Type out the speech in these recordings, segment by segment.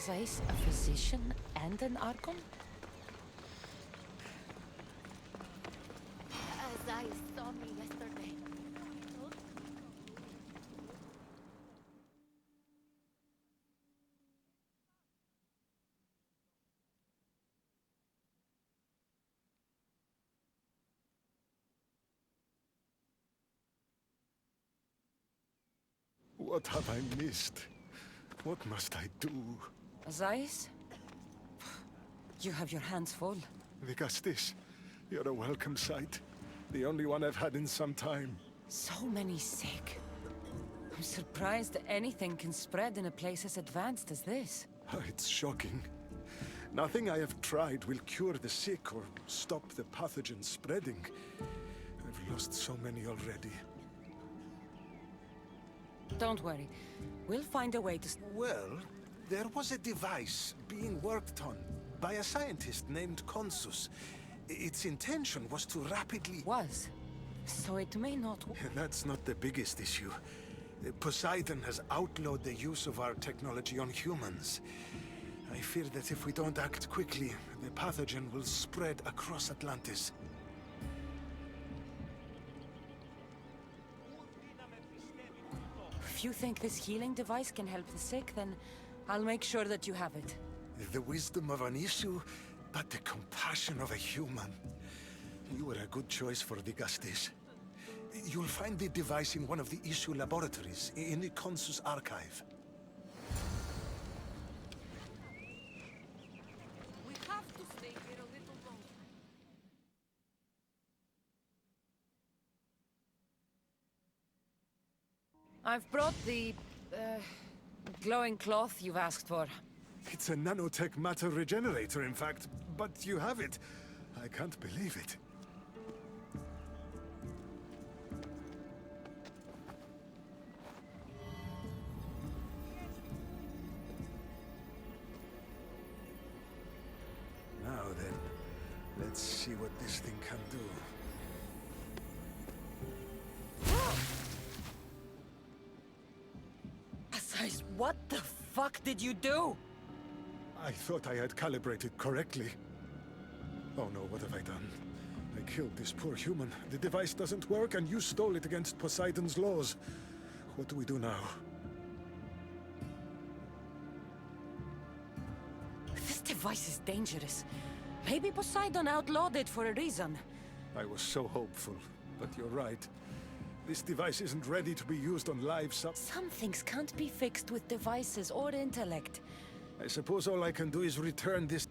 Azais a physician and an Archon? Azais saw me yesterday. What have I missed? What must I do? Azais? You have your hands full. Vigastis, you're a welcome sight. The only one I've had in some time. So many sick. I'm surprised that anything can spread in a place as advanced as this. It's shocking. Nothing I have tried will cure the sick or stop the pathogen spreading. I've lost so many already. Don't worry. We'll find a way to... Well, there was a device being worked on by a scientist named Consus. Its intention was to rapidly... Was. So it may not... That's not the biggest issue. Poseidon has outlawed the use of our technology on humans. I fear that if we don't act quickly, the pathogen will spread across Atlantis. If you think this healing device can help the sick, then I'll make sure that you have it. The wisdom of an issue, but the compassion of a human. You were a good choice for Vigastis. You'll find the device in one of the issue laboratories, in the Consus archive. We have to stay here a little longer. I've brought the... glowing cloth you've asked for. It's a nanotech matter regenerator, in fact, but you have it. I can't believe it. Now then, let's see what this thing can do. Azais, what the fuck did you do? I thought I had calibrated correctly. Oh no, what have I done? I killed this poor human. The device doesn't work, and you stole it against Poseidon's laws. What do we do now? This device is dangerous. Maybe Poseidon outlawed it for a reason. I was so hopeful, but you're right. This device isn't ready to be used on live Some things can't be fixed with devices or intellect. I suppose all I can do is return this...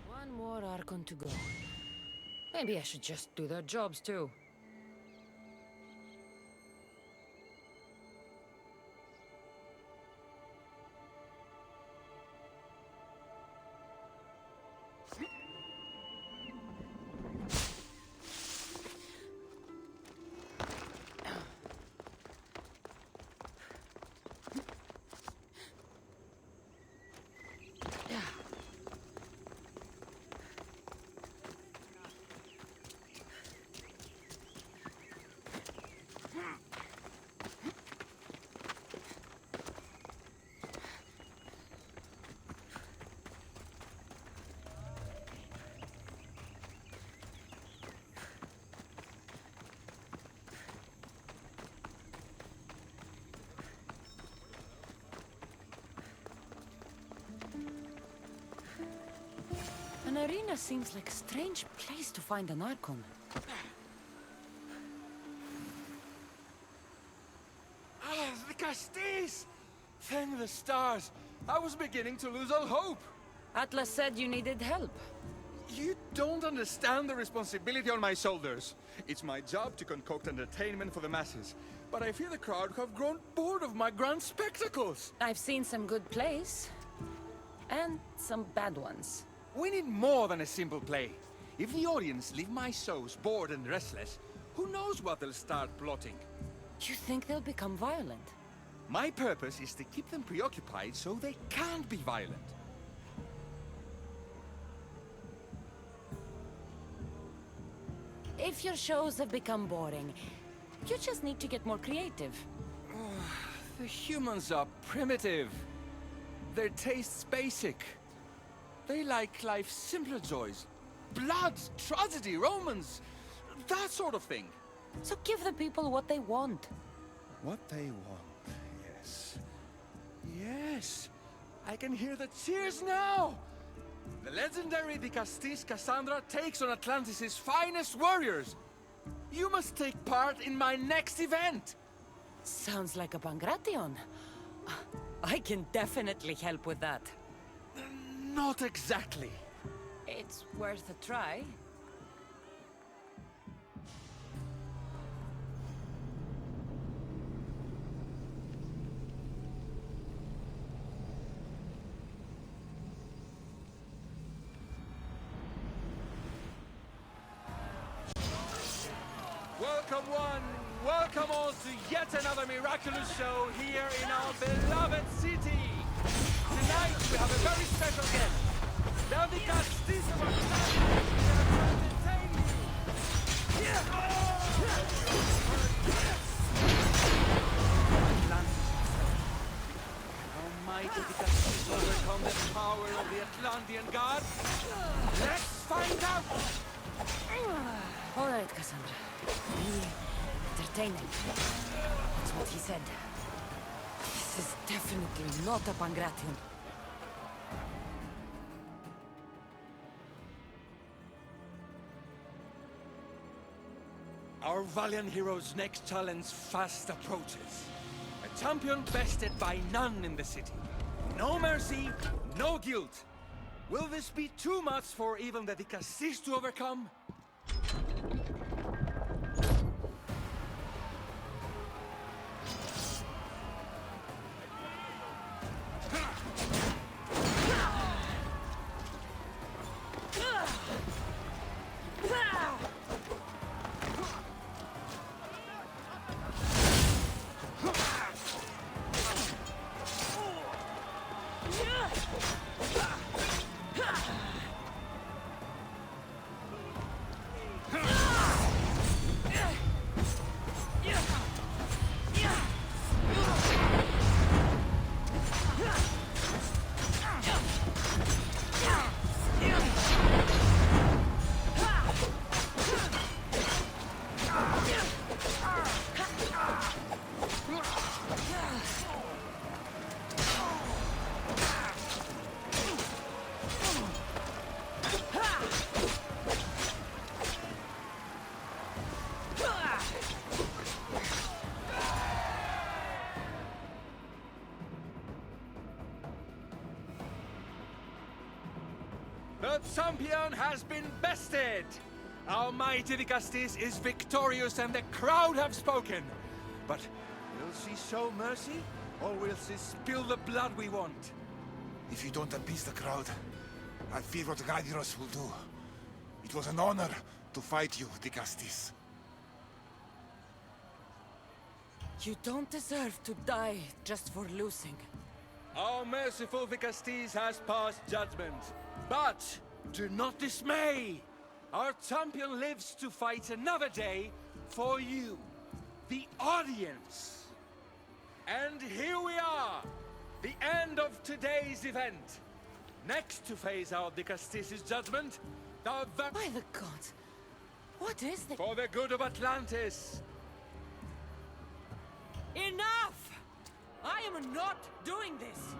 One more Archon to go. Maybe I should just do their jobs too. arena seems like a strange place to find an Archon. Ah, the Castis! Thank the stars! I was beginning to lose all hope! Atlas said you needed help. You don't understand the responsibility on my shoulders. It's my job to concoct entertainment for the masses. But I fear the crowd have grown bored of my grand spectacles. I've seen some good plays. And some bad ones. We need more than a simple play. If the audience leave my shows bored and restless, who knows what they'll start plotting? You think they'll become violent? My purpose is to keep them preoccupied so they can't be violent. If your shows have become boring, you just need to get more creative. The humans are primitive. Their tastes basic. They like life's simpler joys. Blood, tragedy, romance, that sort of thing. So give the people what they want. What they want, yes. Yes, I can hear the cheers now! The legendary Dicastis Cassandra takes on Atlantis' finest warriors. You must take part in my next event. Sounds like a Pangration. I can definitely help with that. Not exactly. It's worth a try. Welcome one, welcome all to yet another miraculous show here in our beloved city. Tonight we have a very special guest. The Dicastis of Atlantis here to entertain you. Atlantis itself. Can almighty Dicastis overcome the power of the Atlantean god? Let's find out! All right, Cassandra. Be entertaining. That's what he said. This is definitely not a Pangration. Our valiant hero's next challenge fast approaches. A champion bested by none in the city. No mercy, no guilt. Will this be too much for even the Dicastis to overcome? The champion has been bested! Our mighty Dicastis is victorious and the crowd have spoken. But will she show mercy? Or will she spill the blood we want? If you don't appease the crowd, I fear what Gyros will do. It was an honor to fight you, Dicastis. You don't deserve to die just for losing. Our merciful Dicastis has passed judgment. But do not dismay! Our champion lives to fight another day for you, the audience. And here we are, the end of today's event. Next to face our Dicastis' judgment, By the gods! What is this? for the good of Atlantis. Enough! I am not doing this!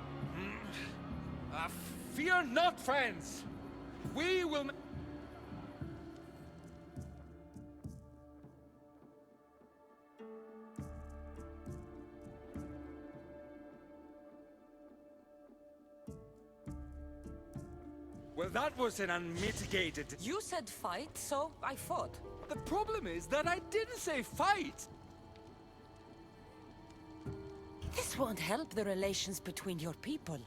Fear not, friends! We will... Well, that was an unmitigated... You said fight, so I fought. The problem is that I didn't say fight! This won't help the relations between your people.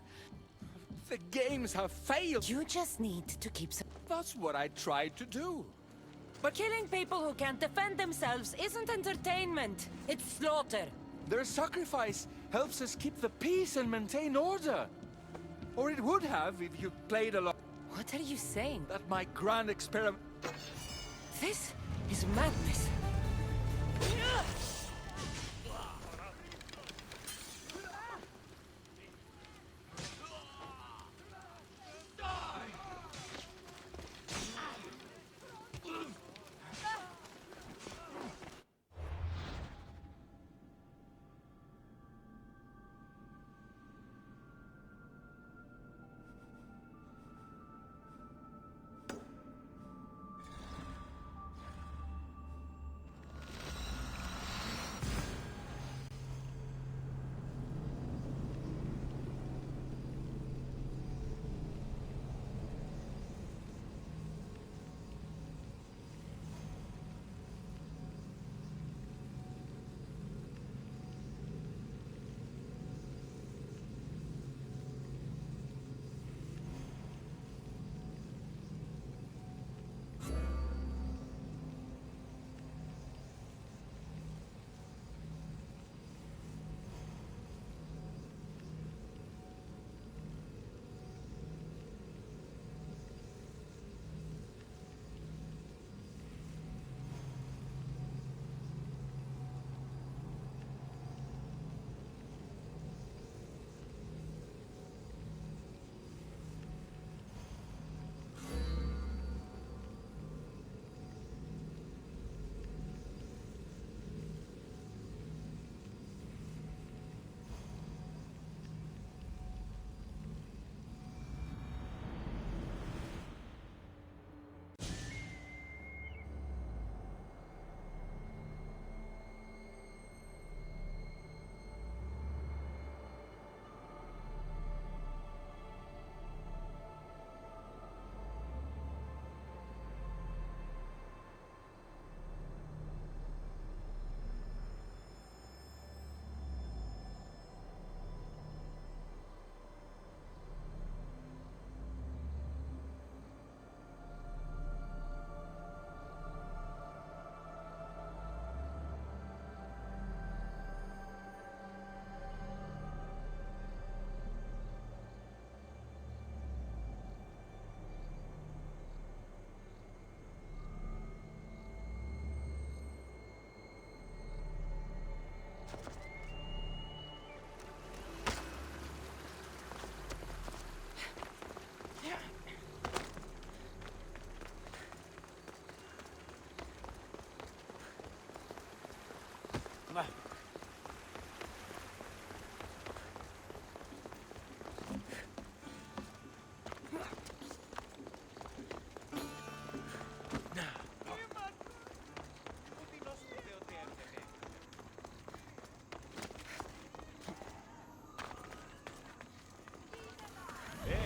The games have failed! You just need to keep some... That's what I tried to do. But killing people who can't defend themselves isn't entertainment. It's slaughter. Their sacrifice helps us keep the peace and maintain order. Or it would have if you played along. What are you saying? That my grand experiment... This is madness.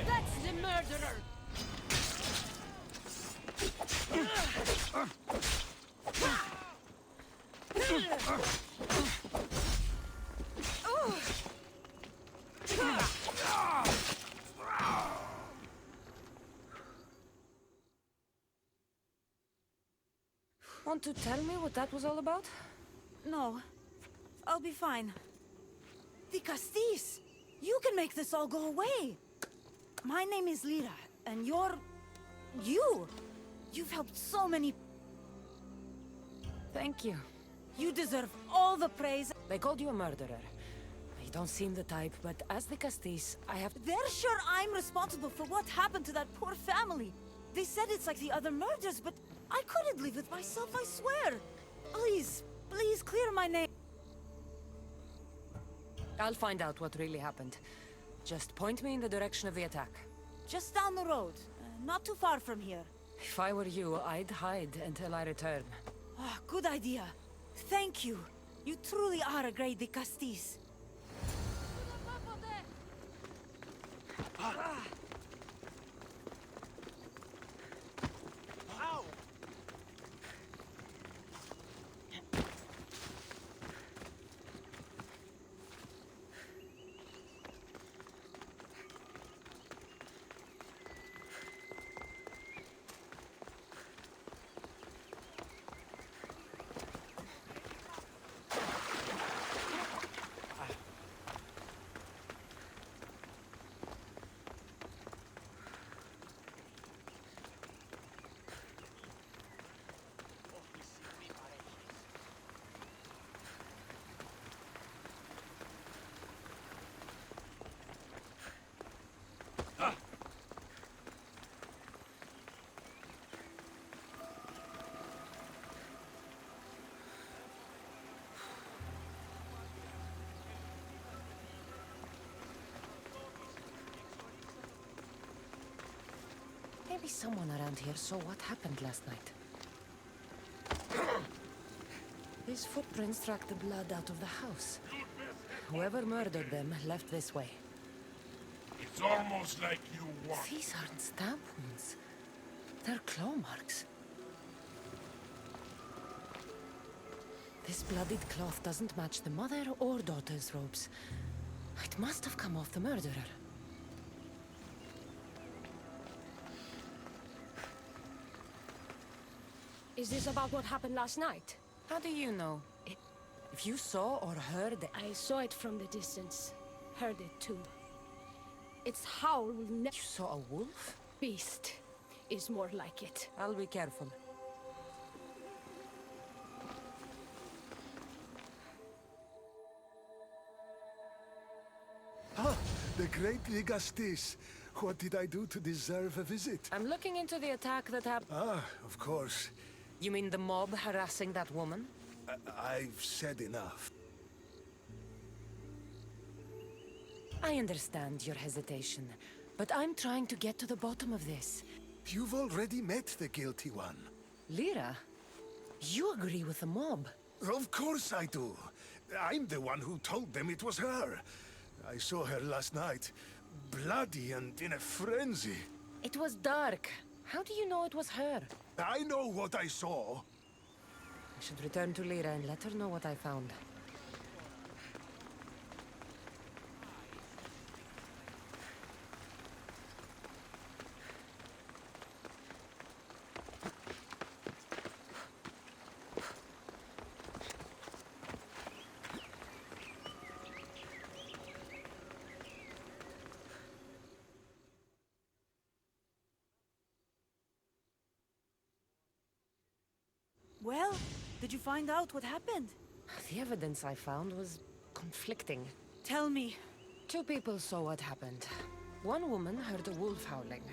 That's the murderer! Want to tell me what that was all about? No. I'll be fine. The Castis! You can make this all go away! My name is Lira, and you're... you! You've helped so many... Thank you. You deserve all the praise. They called you a murderer. You don't seem the type, but as the Castis, I have... They're sure I'm responsible for what happened to that poor family. They said it's like the other murders, but I couldn't live with myself, I swear. Please, please clear my name. I'll find out what really happened. Just point me in the direction of the attack. Just down the road. Not too far from here. If I were you, I'd hide until I return. Ah, good idea. Thank you. You truly are a great de Castis. Maybe someone around here saw what happened last night. These footprints track the blood out of the house. Whoever murdered them left this way. It's almost like you want. These aren't stab wounds. They're claw marks. This bloodied cloth doesn't match the mother or daughter's robes. It must have come off the murderer. Is this about what happened last night? How do you know? If you saw or heard it... I saw it from the distance. Heard it too. Its howl will You saw a wolf? beast is more like it. I'll be careful. Ah, the great Ligastis. What did I do to deserve a visit? I'm looking into the attack that happened... Ah, of course. You mean the mob harassing that woman? I've said enough. I understand your hesitation, but I'm trying to get to the bottom of this. You've already met the guilty one. Lyra, you agree with the mob. Of course I do. I'm the one who told them it was her. I saw her last night, bloody and in a frenzy. It was dark. How do you know it was her? I know what I saw. I should return to Lyra and let her know what I found. Well, did you find out what happened? The evidence I found was conflicting. Tell me. 2 people saw what happened. One woman heard a wolf howling,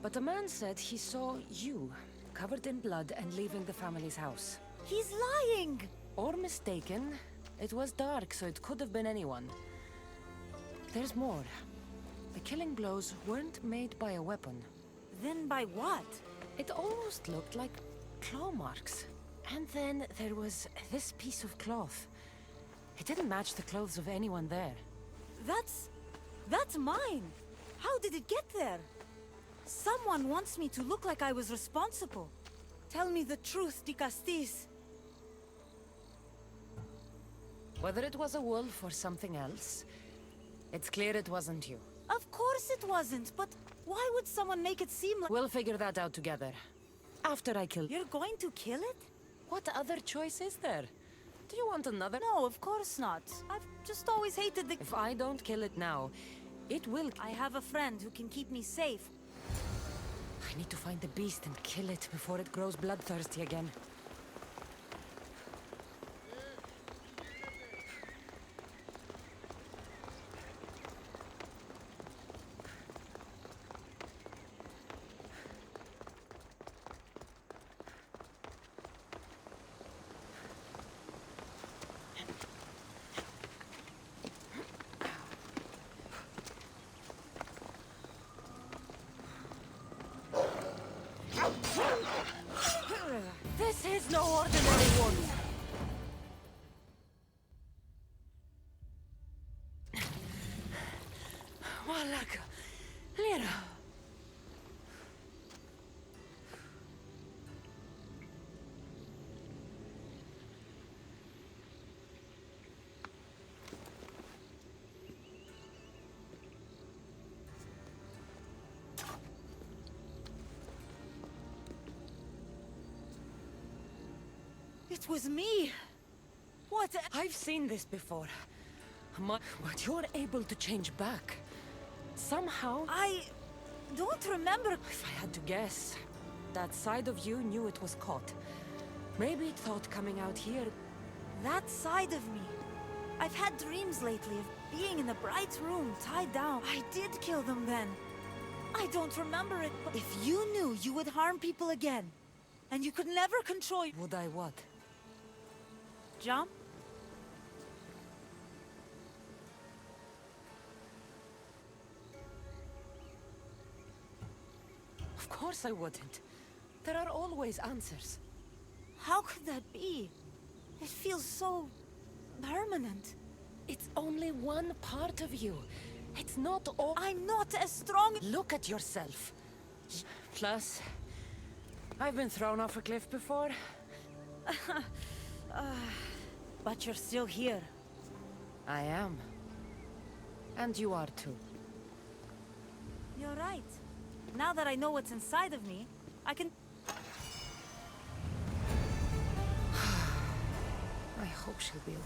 but a man said he saw you, covered in blood and leaving the family's house. He's lying! Or mistaken. It was dark, so it could have been anyone. There's more. The killing blows weren't made by a weapon. Then by what? It almost looked like claw marks. And then there was this piece of cloth. It didn't match the clothes of anyone there. That's mine! How did it get there? Someone wants me to look like I was responsible. Tell me the truth, de Castis. Whether it was a wolf or something else, it's clear it wasn't you. Of course it wasn't, but why would someone make it seem like... We'll figure that out together. After I kill you. You're going to kill it? What other choice is there? Do you want another? No, of course not. I've just always hated the... If I don't kill it now, it will... I have a friend who can keep me safe. I need to find the beast and kill it before it grows bloodthirsty again. slowly. Malaka, Lira. It was me. What? I've seen this before. But you're able to change back. Somehow, I don't remember. if I had to guess, that side of you knew it was caught. Maybe it thought coming out here. That side of me. I've had dreams lately of being in a bright room, tied down. I did kill them then. I don't remember it, but if you knew you would harm people again, and you could never control... Would I what? Jump? Of course I wouldn't. There are always answers. How could that be? It feels so... permanent. It's only one part of you. It's not all... I'm not as strong... Look at yourself. Plus, I've been thrown off a cliff before. But you're still here. I am. And you are too. You're right. Now that I know what's inside of me, I can... I hope she'll be...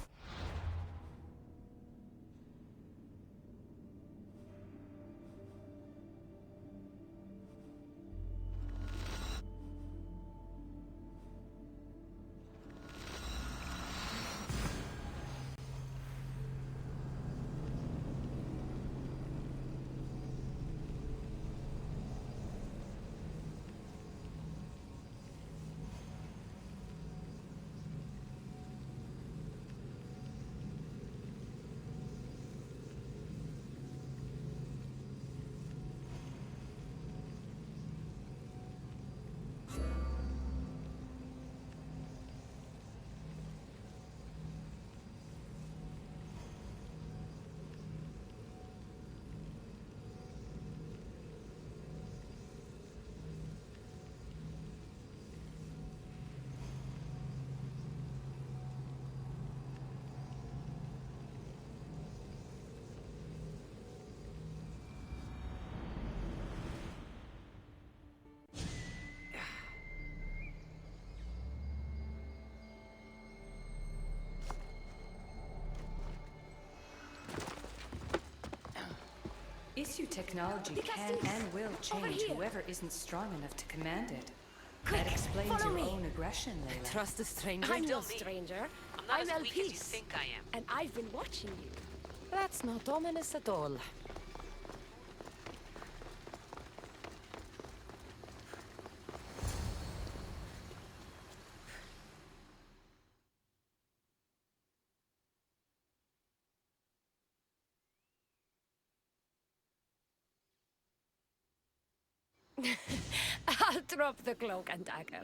Issue technology can and will change whoever isn't strong enough to command it. Quick, That explains follow your me. own aggression, Layla. Trust a stranger. I'm no stranger. I'm LP's. And I've been watching you. That's not ominous at all. I'll drop the cloak and dagger.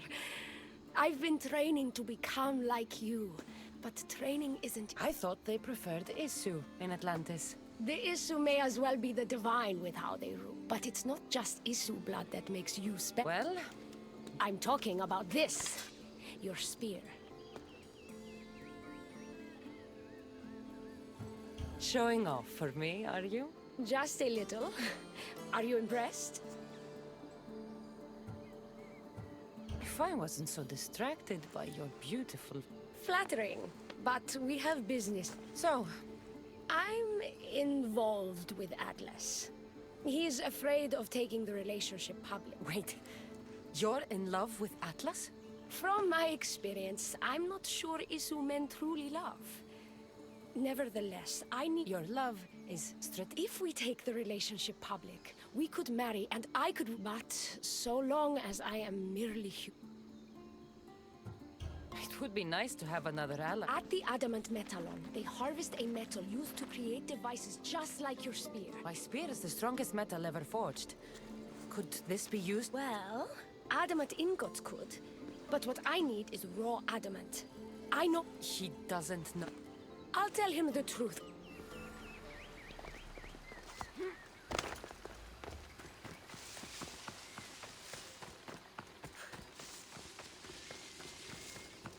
I've been training to become like you, but training isn't... I thought they preferred Isu in Atlantis. The Isu may as well be the divine with how they rule, but it's not just Isu blood that makes you Well, I'm talking about this. Your spear. showing off for me, are you? Just a little. Are you impressed? If I wasn't so distracted by your beautiful... Flattering, but we have business. So, I'm involved with Atlas. He's afraid of taking the relationship public. wait. You're in love with Atlas? From my experience, I'm not sure Isu men truly love. Nevertheless, I need... Your love is If we take the relationship public, we could marry and I could... But so long as I am merely human. It would be nice to have another ally. At the Adamant Metalon, they harvest a metal used to create devices just like your spear. My spear is the strongest metal ever forged. Could this be used? Well, adamant ingots could. But what I need is raw adamant. I know. He doesn't know. I'll tell him the truth.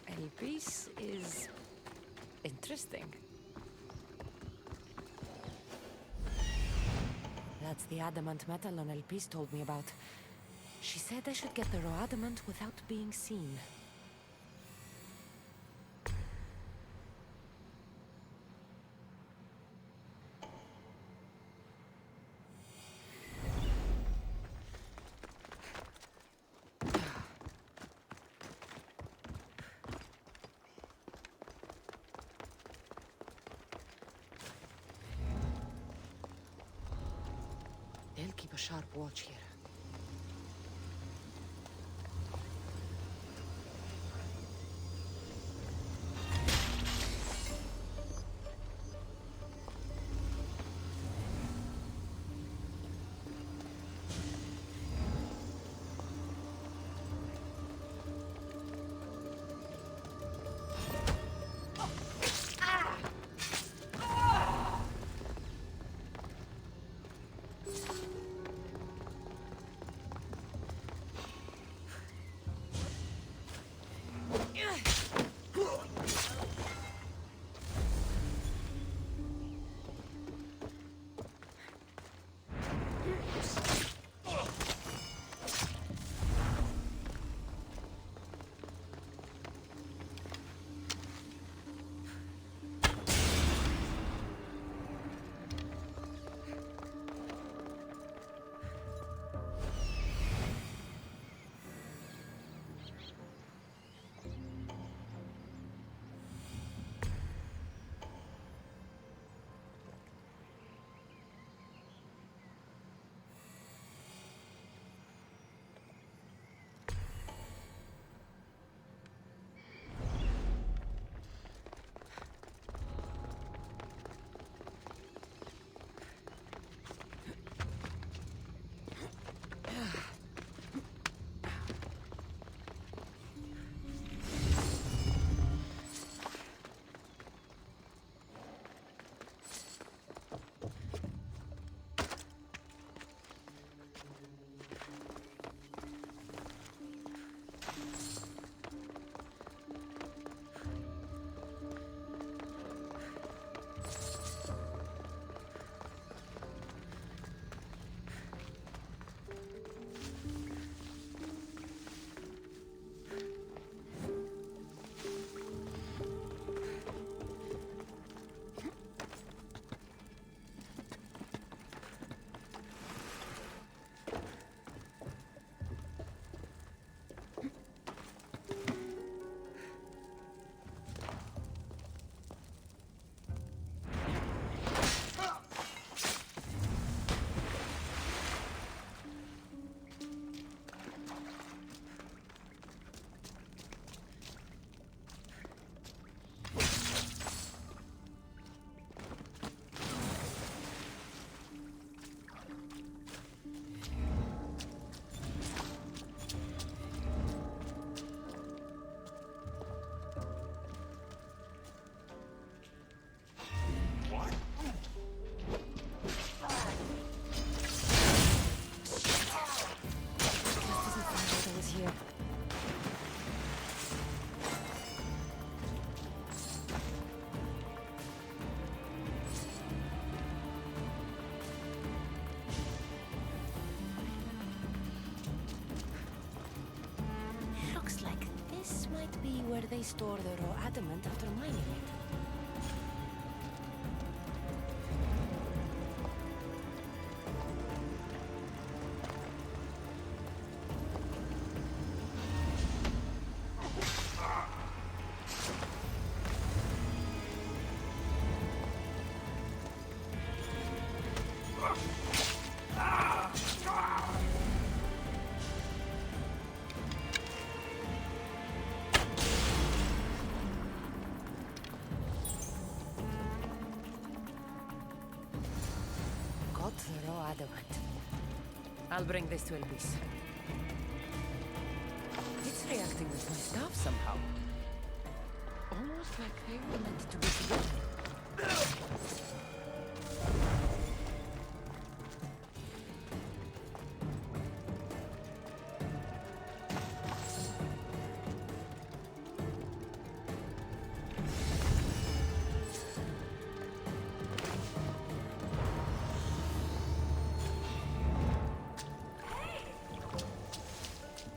El piece is interesting. That's the adamant metal on El piece told me about. She said I should get the raw adamant without being seen. They'll keep a sharp watch here. Where they store the raw adamant after mining it. The raw adamant. I'll bring this to Elvis. It's reacting with my stuff somehow. Almost like they were meant to be together.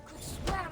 Could swear.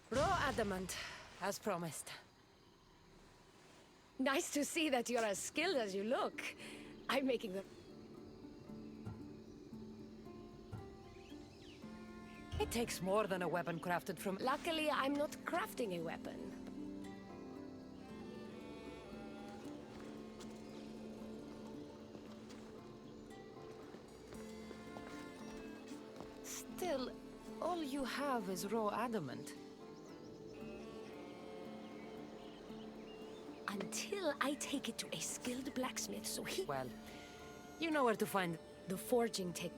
Raw adamant, as promised. Nice to see that you're as skilled as you look. I'm making the... It takes more than a weapon crafted from... Luckily, I'm not crafting a weapon. Still, all you have is raw adamant. Until I take it to a skilled blacksmith, so he... Well, you know where to find... The forging tech...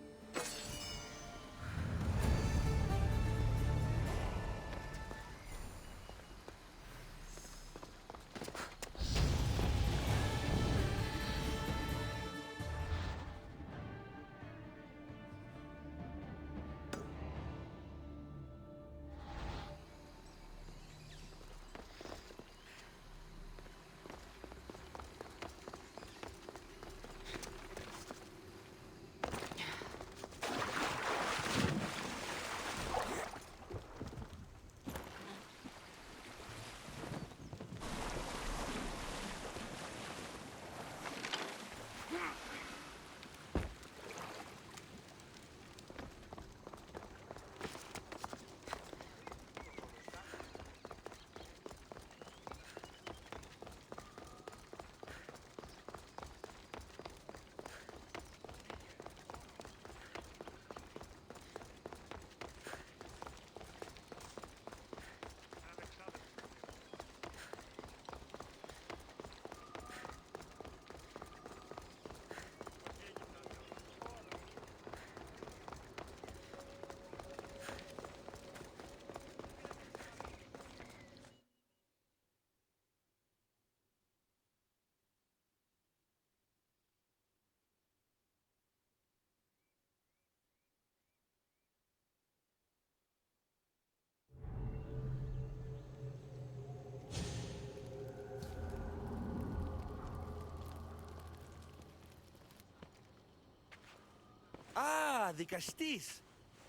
Ah, the Castis.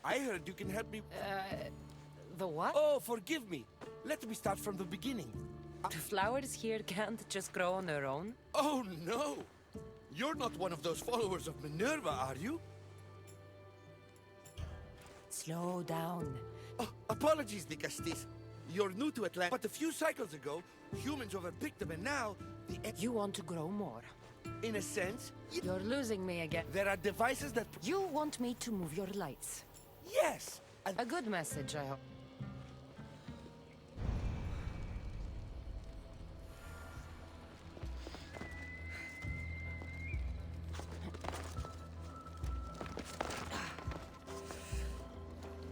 I heard you can help me... The what? Oh, forgive me. Let me start from the beginning. The flowers here can't just grow on their own? Oh, no. You're not one of those followers of Minerva, are you? Slow down. Oh, apologies, the Castis. You're new to Atlanta, but a few cycles ago, humans overpicked them, and now the... You want to grow more? In a sense, You're losing me again. there are devices that... You want me to move your lights. Yes! And A good message, I hope.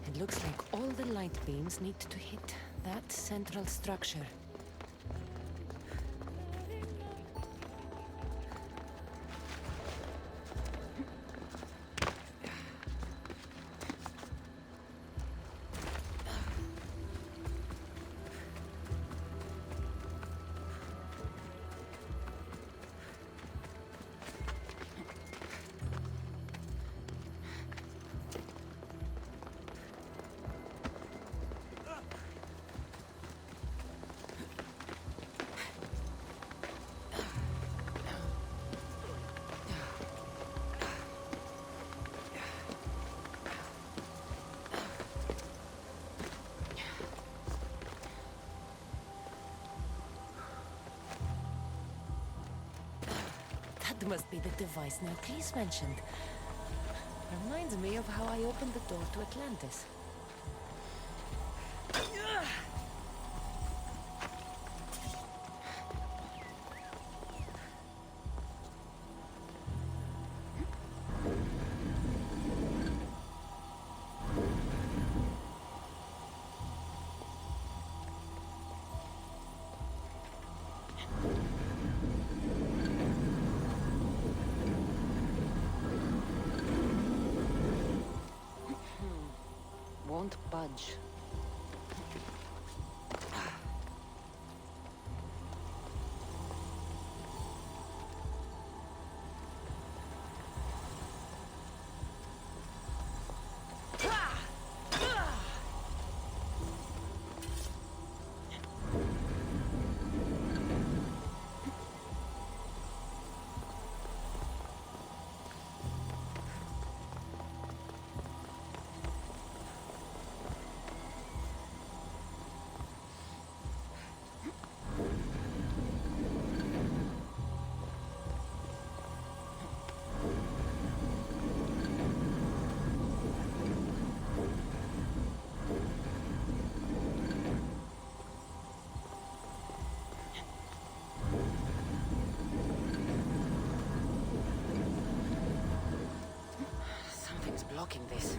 It looks like all the light beams need to hit that central structure. That must be the device Narclis mentioned. Reminds me of how I opened the door to Atlantis. Won't budge. Something's blocking this.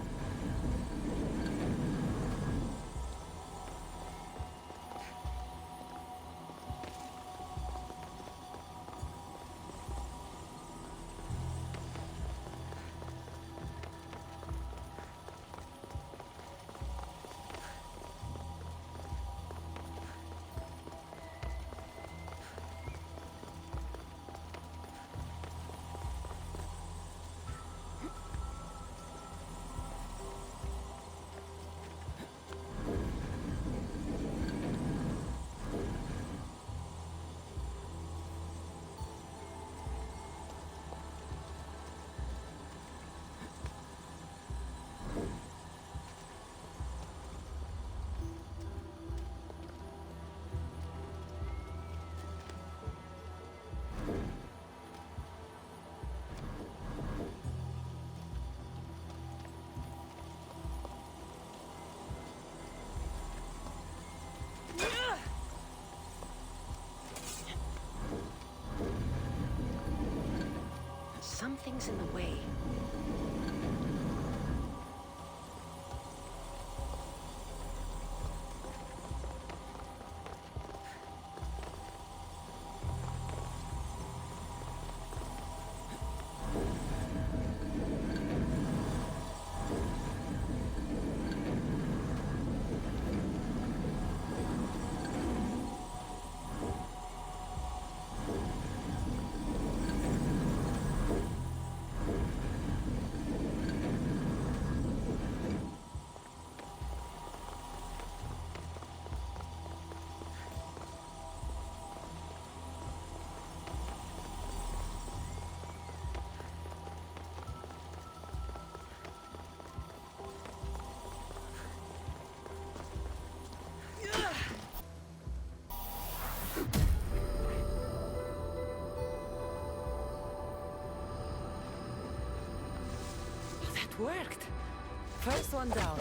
Something's in the way. It worked. First one down.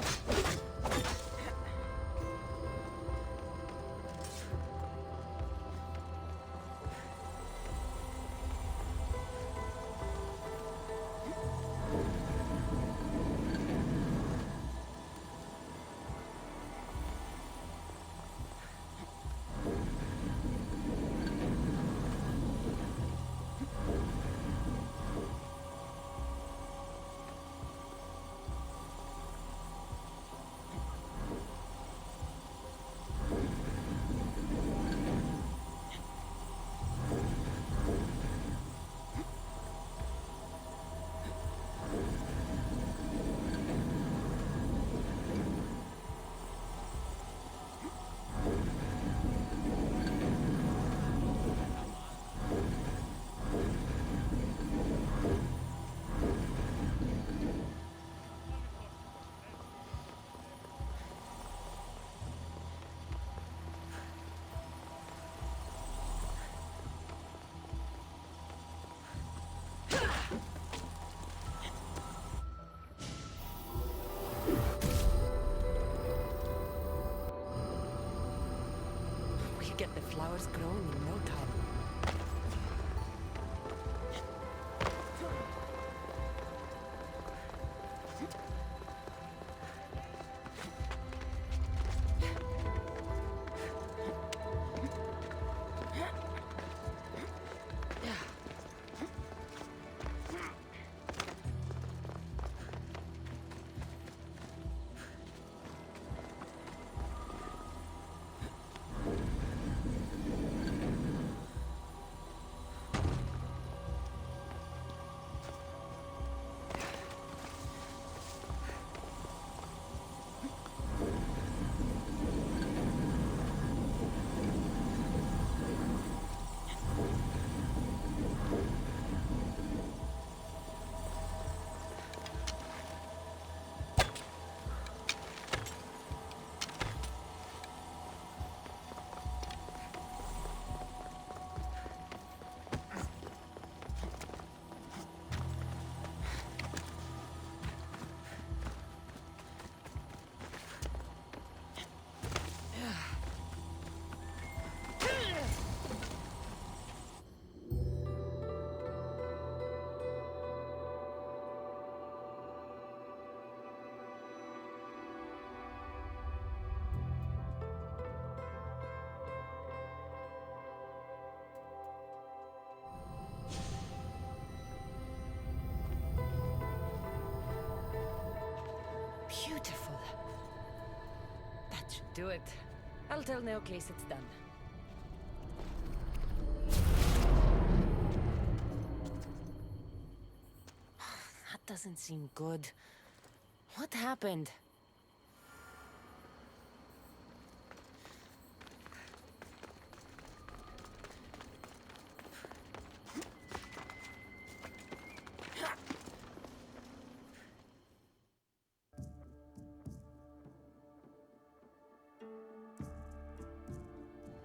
Get the flowers growing in no time. Beautiful. That should do it. I'll tell Neocase it's done. That doesn't seem good. What happened?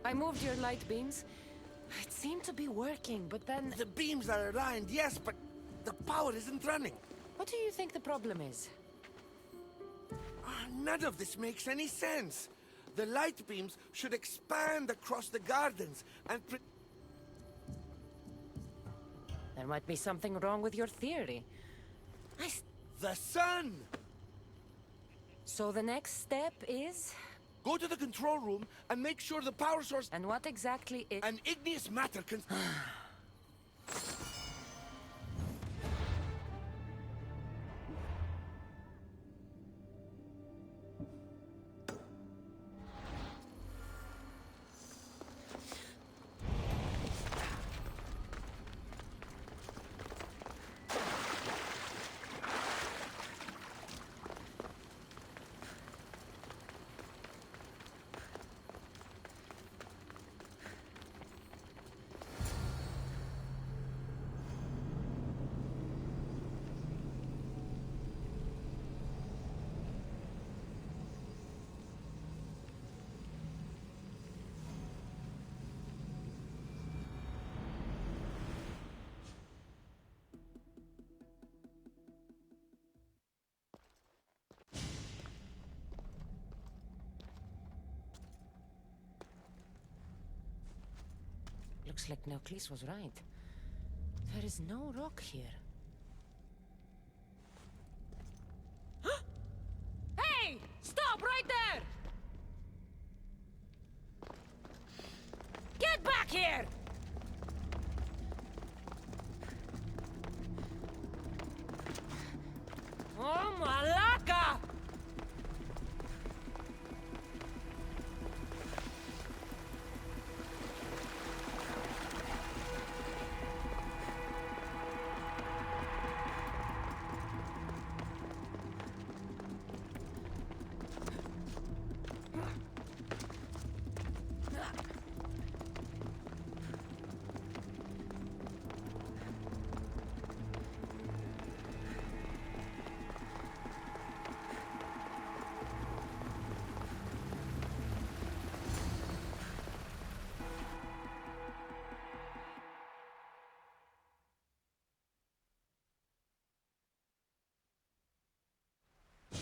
I moved your light beams. It seemed to be working, but then... The beams are aligned, yes, but the power isn't running. What do you think the problem is? None of this makes any sense. The light beams should expand across the gardens and... There might be something wrong with your theory. The sun! So the next step is... Go to the control room and make sure the power source... And what exactly is... An igneous matter can... Looks like Neocles was right. There is no rock here. Hey! Stop right there! Get back here! Oh, Malaka!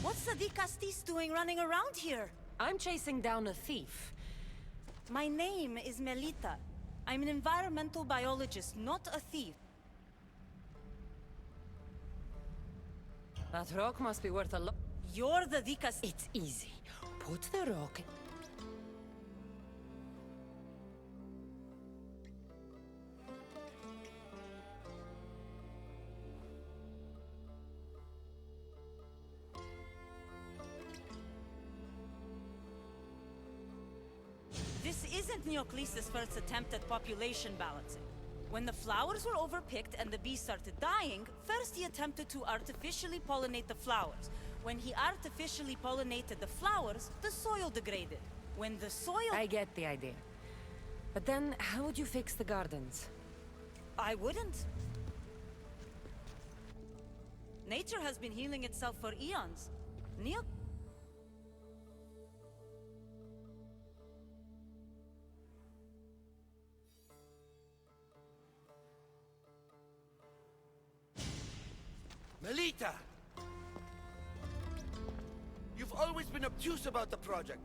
What's the Castis doing running around here? I'm chasing down a thief. My name is Melita. I'm an environmental biologist, not a thief. That rock must be worth a lot. You're the Castis. It's easy. Put the rock... This isn't Neocles' first attempt at population balancing. When the flowers were overpicked and the bees started dying, first he attempted to artificially pollinate the flowers. When he artificially pollinated the flowers, the soil degraded. When the soil... I get the idea. But then, how would you fix the gardens? I wouldn't. Nature has been healing itself for eons. Melita! You've always been obtuse about the project.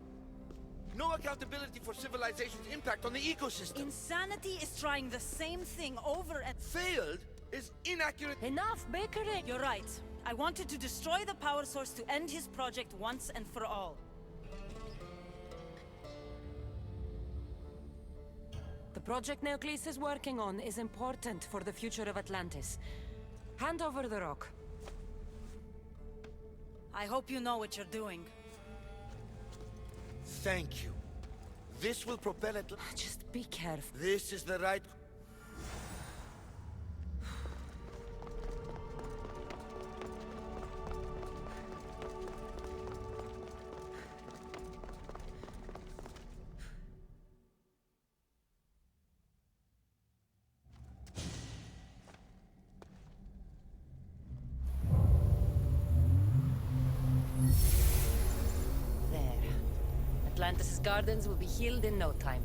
No accountability for civilization's impact on the ecosystem. Insanity is trying the same thing over and... Failed is inaccurate. Enough bickering! You're right. I wanted to destroy the power source to end his project once and for all. The project Neocles is working on is important for the future of Atlantis. Hand over the rock. I hope you know what you're doing. Thank you. This will propel it... Just be careful. This is the right... Atlantis' gardens will be healed in no time.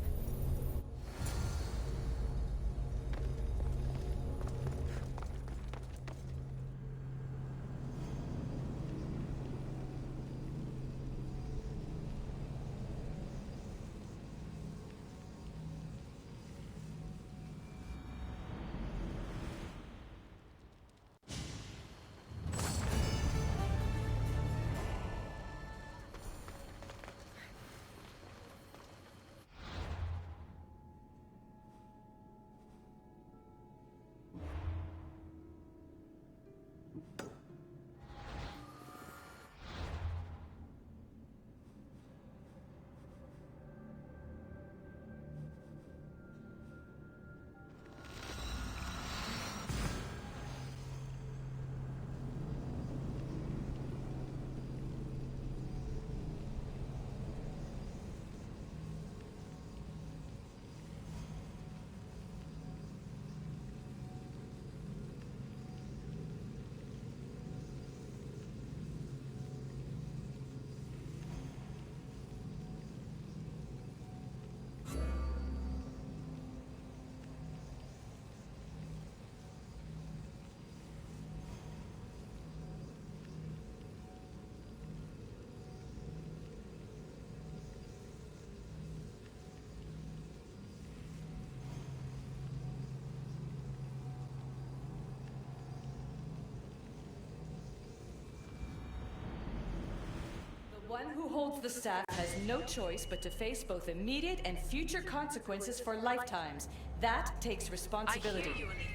one who holds the staff has no choice but to face both immediate and future consequences for lifetimes. That takes responsibility. I hear you, Elite.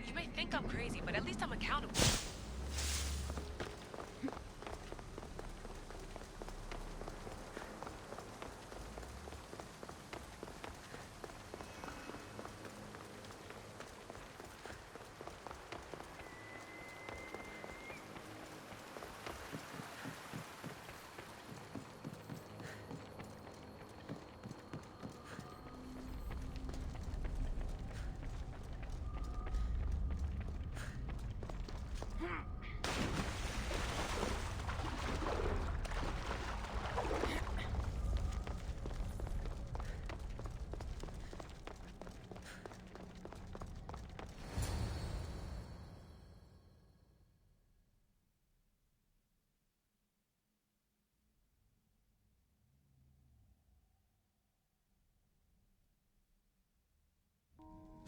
You may think I'm crazy, but at least I'm accountable.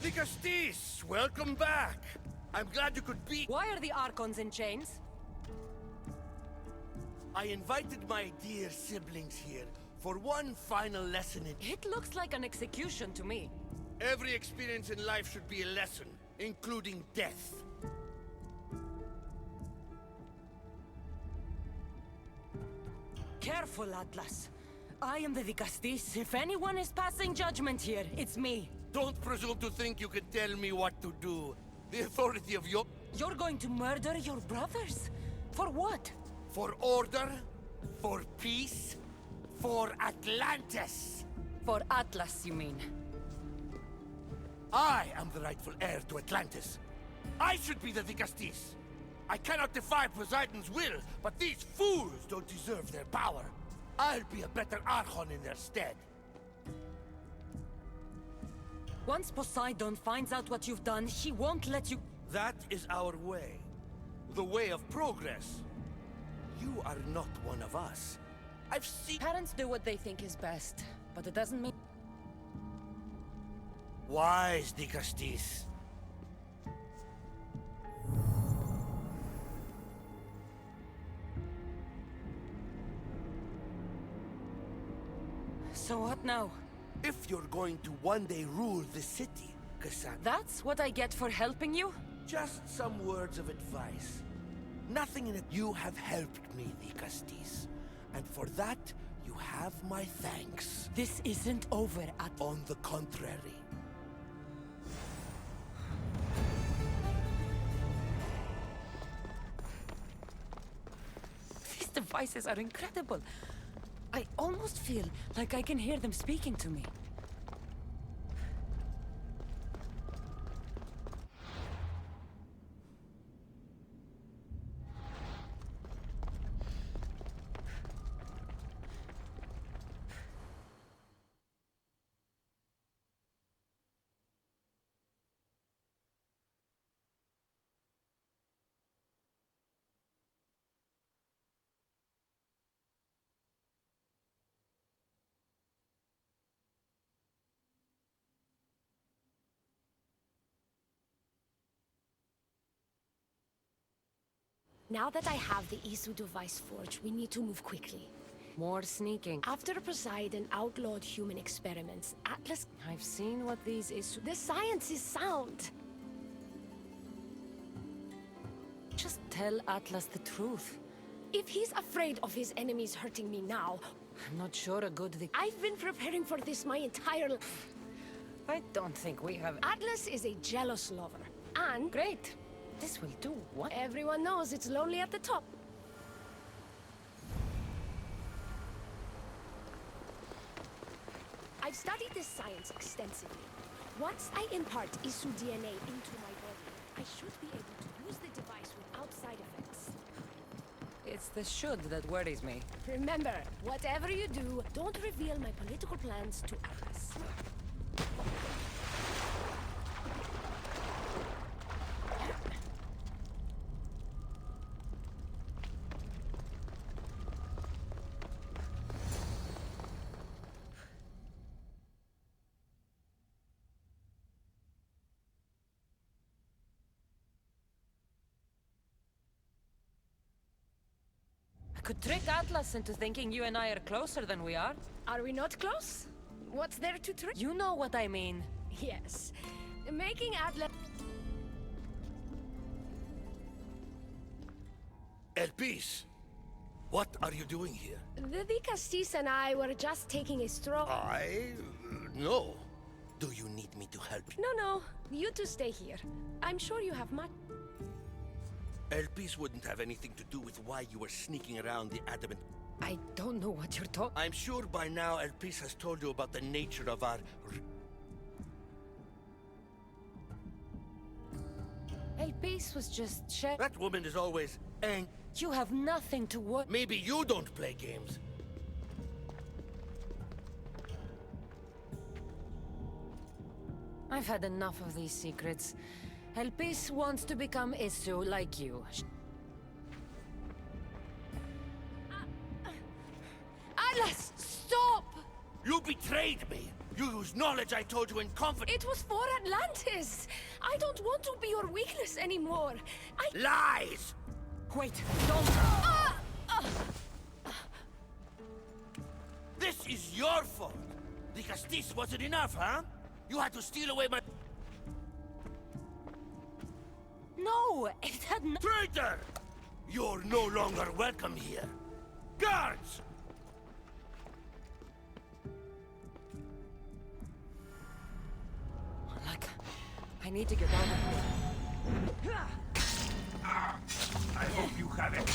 Vicastis, welcome back. I'm glad you could be. Why are the Archons in chains? I invited my dear siblings here for one final lesson in... It looks like an execution to me. Every experience in life should be a lesson, including death. Careful, Atlas. I am the Vicastis. If anyone is passing judgment here, it's me. Don't presume to think you can tell me what to do. The authority of your... You're going to murder your brothers? For what? For order, for peace, for Atlantis. For Atlas, you mean? I am the rightful heir to Atlantis. I should be the Vicastis. I cannot defy Poseidon's will, but these fools don't deserve their power. I'll be a better Archon in their stead. Once Poseidon finds out what you've done, he won't let you... That is our way. The way of progress. You are not one of us. I've seen... Parents do what they think is best, but it doesn't mean... Wise, Vicastis. So what now? If you're going to one day rule the city, Cassandra... That's what I get for helping you? Just some words of advice. Nothing in it. You have helped me, Vicastis. And for that, you have my thanks. This isn't over, On the contrary. These devices are incredible. I almost feel like I can hear them speaking to me. Now that I have the Isu device forged, we need to move quickly. More sneaking. After Poseidon outlawed human experiments, Atlas... I've seen what these is. The science is sound. Just tell Atlas the truth. If he's afraid of his enemies hurting me now... I'm not sure a good... I've been preparing for this my entire life. I don't think we have... Atlas is a jealous lover. And... Great. This will do what? Everyone knows it's lonely at the top. I've studied this science extensively. Once I impart Isu DNA into my body, I should be able to use the device without side effects. It's the should that worries me. Remember, whatever you do, don't reveal my political plans to Atlas. Could trick Atlas into thinking you and I are closer than we are. Are we not close? What's there to trick? You know what I mean. Yes. Making Atlas... Elpis, what are you doing here? The Vicastis and I were just taking a stroll. No. Do you need me to help you? No. You two stay here. I'm sure you have much... Elpis wouldn't have anything to do with why you were sneaking around the adamant... I don't know what you're talking... I'm sure by now Elpis has told you about the nature of our... Elpis was just That woman is always... And you have nothing to worry... maybe you don't play games. I've had enough of these secrets. Elpis wants to become Isu like you. Atlas, stop! You betrayed me! You used knowledge I told you in confidence! It was for Atlantis! I don't want to be your weakness anymore. Lies! Wait, don't... This is your fault! The Castis wasn't enough, huh? You had to steal away my... No, it had no... Traitor! You're no longer welcome here. Guards! Like, I need to get out of here. I hope you have it.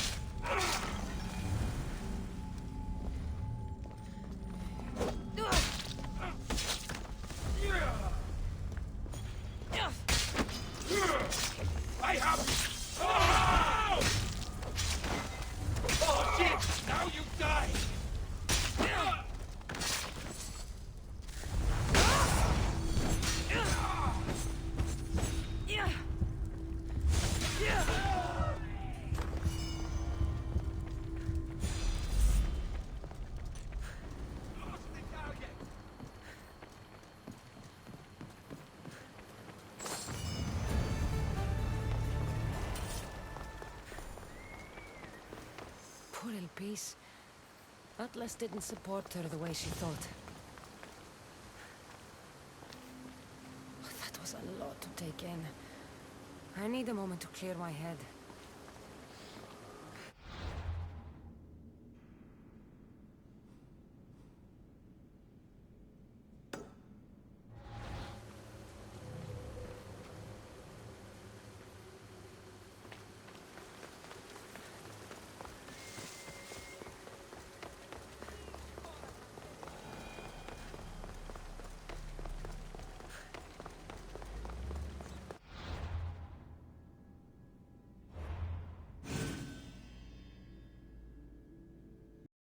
I have... Oh! Oh, shit! Now you die! Poor Elpis. Atlas didn't support her the way she thought. That was a lot to take in. I need a moment to clear my head.